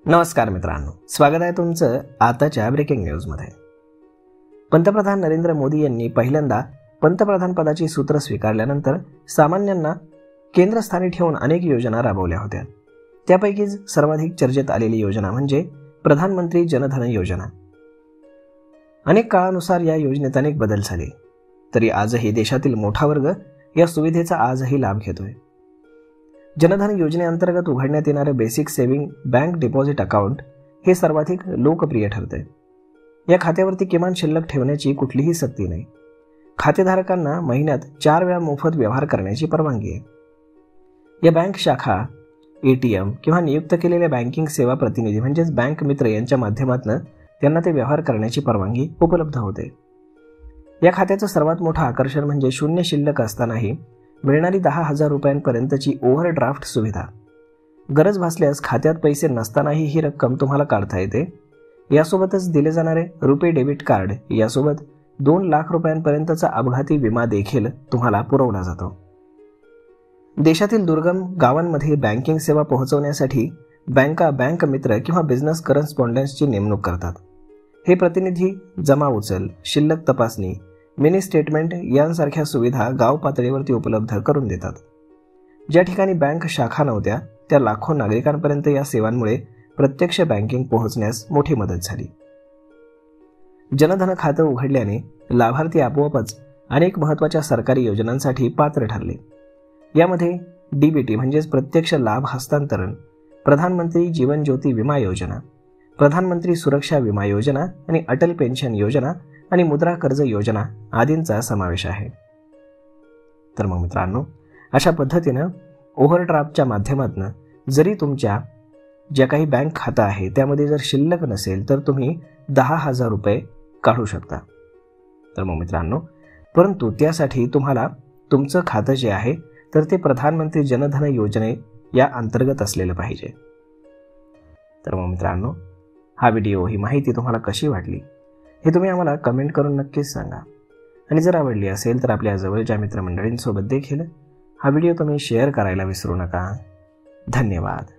नमस्कार मित्रांनो, स्वागत आहे तुमचं आताच्या ब्रेकिंग न्यूजमध्ये। पंतप्रधान नरेंद्र मोदी यांनी पहिल्यांदा पंतप्रधान पदाची सूत्र स्वीकारल्यानंतर सामान्यांना केंद्रस्थानी ठेवून अनेक योजना राबवल्या होत्या। त्यापैकीच सर्वाधिक चर्चेत आलेली योजना म्हणजे प्रधानमंत्री जनधन योजना। अनेक काळानुसार या योजनेत अनेक बदल झाले, तरी आजही देशातील मोठा वर्ग या सुविधेचा आजही लाभ घेतोय। जनधन योजनेअंतर्गत उघडण्यात येणारे basic saving bank deposit account हे सर्वाधिक लोकप्रिय ठरते। या खात्यावरती किमान शिल्लक ठेवण्याची कुठलीही सक्ती नाही। खातेधारकांना महिन्यात 4 वेळा मोफत व्यवहार करण्याची परवानगी आहे। या बँक शाखा, ATM किंवा नियुक्त केलेल्या बँकिंग सेवा प्रतिनिधी म्हणजेच बँक मित्र यांच्या माध्यमातून त्यांना ते व्यवहार करण्याची परवानगी उपलब्ध होते। या खात्याचं सर्वात मोठं आकर्षण म्हणजे शून्य शिल्लक असतानाही मिळणारी 10,000 रुपयांपर्यंतची ओव्हरड्राफ्ट सुविधा। गरज भासल्यास खात्यात पैसे नसतानाही ही रक्कम तुम्हाला काढता येते। यासोबतच दिले जाणारे रुपे डेबिट कार्ड यासोबत 2 लाख रुपयांपर्यंतचा अपघाती विमा देखील तुम्हाला पुरवला जातो। देशातील दुर्गम गावांमध्ये बँकिंग सेवा पोहोचवण्यासाठी बँका बँक मित्र किंवा बिझनेस करस्पॉन्डंट्सची नेमणूक करतात। हे प्रतिनिधी जमा उचल, शिल्लक तपासणी, मिनी स्टेटमेंट यांसारख्या सुविधा गाव पातळीवरती उपलब्ध करून देतात। ज्या ठिकाणी बँक शाखा नव्हत्या त्या लाखो नागरिकांपर्यंत या सेवांमुळे प्रत्यक्ष बँकिंग पोहोचण्यास मोठी मदत झाली। जनधन खातं उघडल्याने लाभार्थी आपोआपच अनेक महत्त्वाच्या सरकारी योजनांसाठी पात्र ठरले। यामध्ये DBT म्हणजेच प्रत्यक्ष लाभ हस्तांतरण, प्रधानमंत्री जीवन ज्योती विमा योजना, प्रधानमंत्री सुरक्षा विमा योजना आणि अटल पेन्शन योजना आणि मुद्रा कर्ज योजना आदींचा समावेश आहे। तर मग मित्रांनो, अशा पद्धतीनं ओव्हरड्राफ्टच्या माध्यमातून जरी तुमच्या ज्या काही बँक खातं आहे त्यामध्ये जर शिल्लक नसेल तर तुम्ही 10,000 रुपये काढू शकता। तर मग मित्रांनो, परंतु त्यासाठी तुम्हाला तुमचं खातं जे आहे तर ते प्रधानमंत्री जनधन योजने या अंतर्गत असलेलं पाहिजे। तर मग मित्रांनो, हा व्हिडिओ, ही माहिती तुम्हाला कशी वाटली हे तुम्ही आम्हाला कमेंट करून नक्कीच सांगा। आणि जर आवडली असेल तर आपल्या जवळच्या मित्रमंडळींसोबत देखील हा व्हिडिओ तुम्ही शेअर करायला विसरू नका। धन्यवाद।